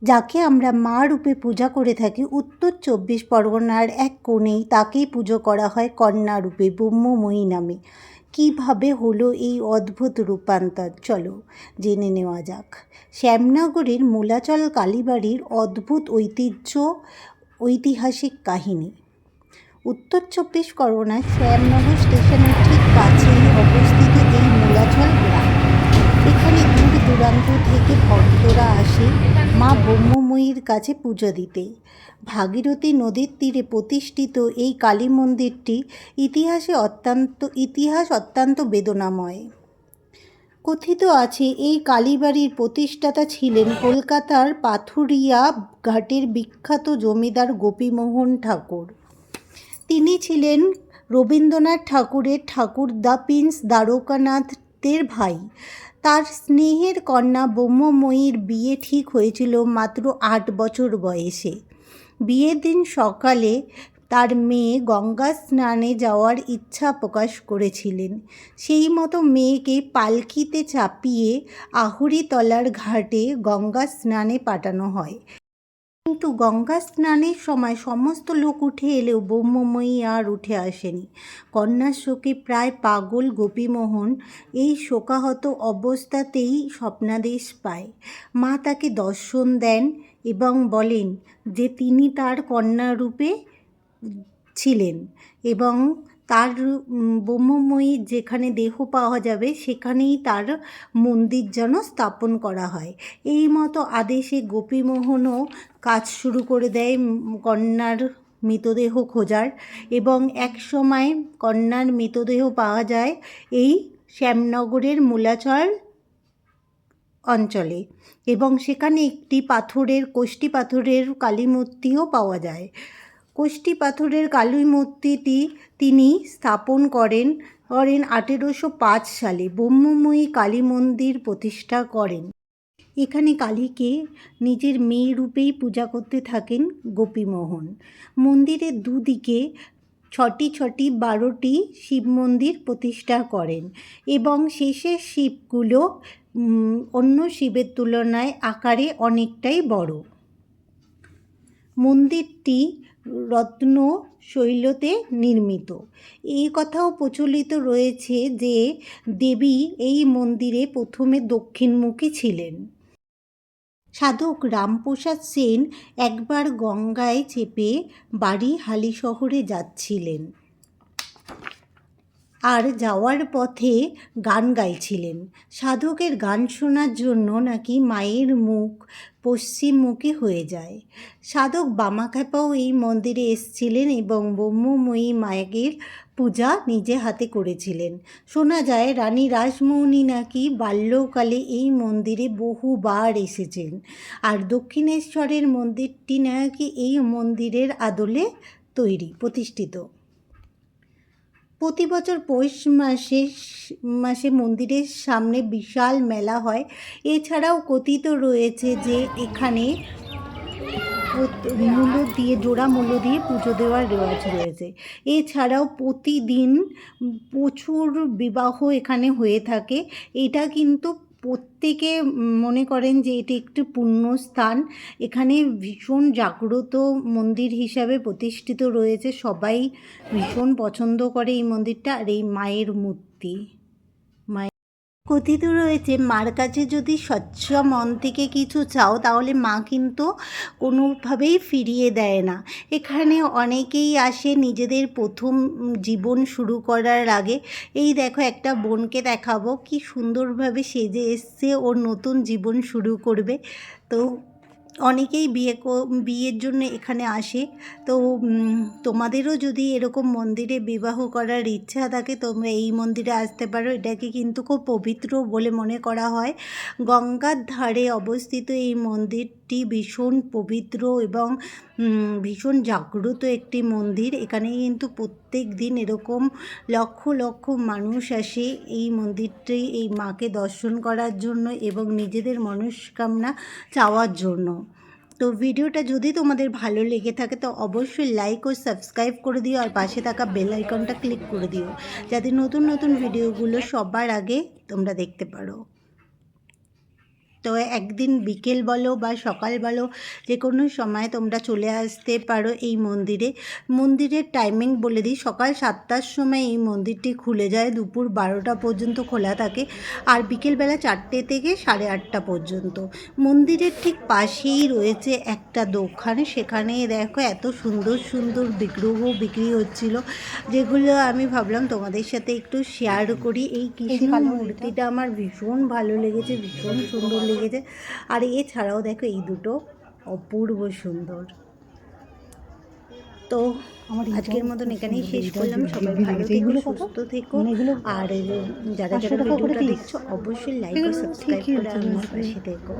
যাকে আমরা মা রূপে পূজা করে থাকি উত্তর ২৪ পরগনার এক কোণেই তাকেই পুজো করা হয় কন্যা রূপে ব্রহ্মময়ী নামে। কীভাবে হলো এই অদ্ভুত রূপান্তর চলো জেনে নেওয়া যাক। শ্যামনগরের মূলাচল কালীবাড়ির অদ্ভুত ঐতিহাসিক কাহিনী। উত্তর ২৪ পরগনার শ্যামনগর স্টেশনের ঠিক কাছেই অবস্থিত এই মূলাচল গ্রাম। এখানে দূর দূরান্ত থেকে ভক্তরা আসে মা ব্রহ্মময়ীর কাছে পুজো দিতে। ভাগীরথী নদীর তীরে প্রতিষ্ঠিত এই কালী মন্দিরটি ইতিহাস অত্যন্ত বেদনাময়। কথিত আছে এই কালীবাড়ির প্রতিষ্ঠাতা ছিলেন কলকাতার পাথুরিয়া ঘাটের বিখ্যাত জমিদার গোপীমোহন ঠাকুর। তিনি ছিলেন রবীন্দ্রনাথ ঠাকুরের ঠাকুরদা প্রিন্স দ্বারকানাথের ভাই। তার স্নেহের কন্যা ব্রহ্মময়ীর বিয়ে ঠিক হয়েছিল মাত্র ৮ বছর বয়সে। বিয়ের দিন সকালে তার মেয়ে গঙ্গা স্নানে যাওয়ার ইচ্ছা প্রকাশ করেছিলেন। সেই মতো মেয়েকে পালকিতে চাপিয়ে আহুরিতলার ঘাটে গঙ্গা স্নানে পাঠানো হয়। কিন্তু গঙ্গা স্নানের সময় সমস্ত লোক উঠে এলেও ব্রহ্মময়ী আর উঠে আসেনি। কন্যার শোকে প্রায় পাগল গোপীমোহন এই শোকাহত অবস্থাতেই স্বপ্নাদেশ পায়। মা তাকে দর্শন দেন এবং বলেন যে তিনি তার কন্যারূপে ছিলেন এবং তার ব্রহ্মময়ীর যেখানে দেহ পাওয়া যাবে সেখানেই তার মন্দির যেন স্থাপন করা হয়। এই মতো আদেশে গোপীমোহনও কাজ শুরু করে দেয় কন্যার মৃতদেহ খোঁজার এবং এক সময় কন্যার মৃতদেহ পাওয়া যায় এই শ্যামনগরের মূলাচল অঞ্চলে এবং সেখানে একটি কোষ্ঠী পাথরের কালী মূর্তিও পাওয়া যায়। কোষ্ঠী পাথরের কালী মূর্তিটি তিনি স্থাপন করেন ১৮০৫ সালে ব্রহ্মময়ী কালী মন্দির প্রতিষ্ঠা করেন। এখানে কালীকে নিজের মেয়ে রূপেই পূজা করতে থাকেন গোপীমোহন। মন্দিরের দুদিকে ৬টি শিব মন্দির প্রতিষ্ঠা করেন এবং শেষের শিবগুলো অন্য শিবের তুলনায় আকারে অনেকটাই বড়। মন্দিরটি রত্ন শৈলতে নির্মিত। এই কথাও প্রচলিত রয়েছে যে দেবী এই মন্দিরে প্রথমে দক্ষিণমুখী ছিলেন। সাধক রামপ্রসাদ সেন একবার গঙ্গায় চেপে বাড়ি হালিশহরে যাচ্ছিলেন আর যাওয়ার পথে গান গাইছিলেন। সাধকের গান শোনার জন্য নাকি মায়ের মুখ পশ্চিমমুখী হয়ে যায়। সাধক বামাখ্যাপাও এই মন্দিরে এসেছিলেন এবং ব্রহ্মময়ী মায়ের পূজা নিজে হাতে করেছিলেন। শোনা যায় রানী রাসমণি নাকি বাল্যকালে এই মন্দিরে বহুবার এসেছেন আর দক্ষিণেশ্বরের মন্দিরটি নাকি এই মন্দিরের আদলে প্রতিষ্ঠিত। প্রতি বছর পৌষ মাসে মন্দিরের সামনে বিশাল মেলা হয়। এছাড়াও কথিত রয়েছে যে এখানে জোড়া মূল্য দিয়ে পুজো দেওয়ার রেওয়াজ রয়েছে। এছাড়াও প্রতিদিন প্রচুর বিবাহ এখানে হয়ে থাকে। এটা কিন্তু প্রত্যেকে মনে করেন যে এটি একটি পুণ্যস্থান। এখানে ভীষণ জাগ্রত মন্দির হিসাবে প্রতিষ্ঠিত রয়েছে। সবাই ভীষণ পছন্দ করে এই মন্দিরটা আর এই মায়ের মূর্তি। কথিত রয়েছে মার কাছে যদি স্বচ্ছ মন থেকে কিছু চাও তাহলে মা কিন্তু কোনোভাবেই ফিরিয়ে দেয় না। এখানে অনেকেই আসে নিজেদের প্রথম জীবন শুরু করার আগে। এই দেখো একটা বোনকে দেখাবো কি সুন্দরভাবে সেজে এসছে, ওর নতুন জীবন শুরু করবে। তো অনেকেই বিয়ের জন্য এখানে আসে। তো তোমাদেরও যদি এরকম মন্দিরে বিবাহ করার ইচ্ছা থাকে তোমরা এই মন্দিরে আসতে পারো। এটাকে কিন্তু খুব পবিত্র বলে মনে করা হয়। গঙ্গার ধারে অবস্থিত এই মন্দিরটি ভীষণ পবিত্র এবং ভীষণ জাগ্রত একটি মন্দির। এখানে কিন্তু প্রত্যেক দিন এরকম লক্ষ লক্ষ মানুষ আসে এই মন্দিরটি এই মাকে দর্শন করার জন্য এবং নিজেদের মনস্কামনা চাওয়ার জন্য। তো ভিডিওটা যদি তোমাদের ভালো লেগে থাকে তো অবশ্যই লাইক ও সাবস্ক্রাইব করে দিও আর পাশে থাকা বেল আইকনটা ক্লিক করে দিও যাতে নতুন নতুন ভিডিওগুলো সবার আগে তোমরা দেখতে পারো। তো একদিন বিকেল বলো বা সকাল বলো যে কোনো সময় তোমরা চলে আসতে পারো এই মন্দিরে। মন্দিরের টাইমিং বলে দিই, সকাল 7টার সময় এই মন্দিরটি খুলে যায়, দুপুর 12টা পর্যন্ত খোলা থাকে, আর বিকেলবেলা 4টে থেকে 8:30 পর্যন্ত। মন্দিরের ঠিক পাশেই রয়েছে একটা দোকান, সেখানে দেখো এত সুন্দর সুন্দর বিগ্রহ বিক্রি হচ্ছিল, যেগুলো আমি ভাবলাম তোমাদের সাথে একটু শেয়ার করি। এই কৃষ্ণ মূর্তিটা আমার ভীষণ ভালো লেগেছে, ভীষণ সুন্দর লেগেছে। আর এছাড়াও দেখো এই দুটো অপূর্ব সুন্দর। তো আজকের মতন এখানেই শেষ করলাম। সবাই ভালো থেকো, সুস্থ থেকো, আর যারা যারা ভিডিওটা দেখছো অবশ্যই লাইক ও সাবস্ক্রাইব করে আমার পাশে থেকো।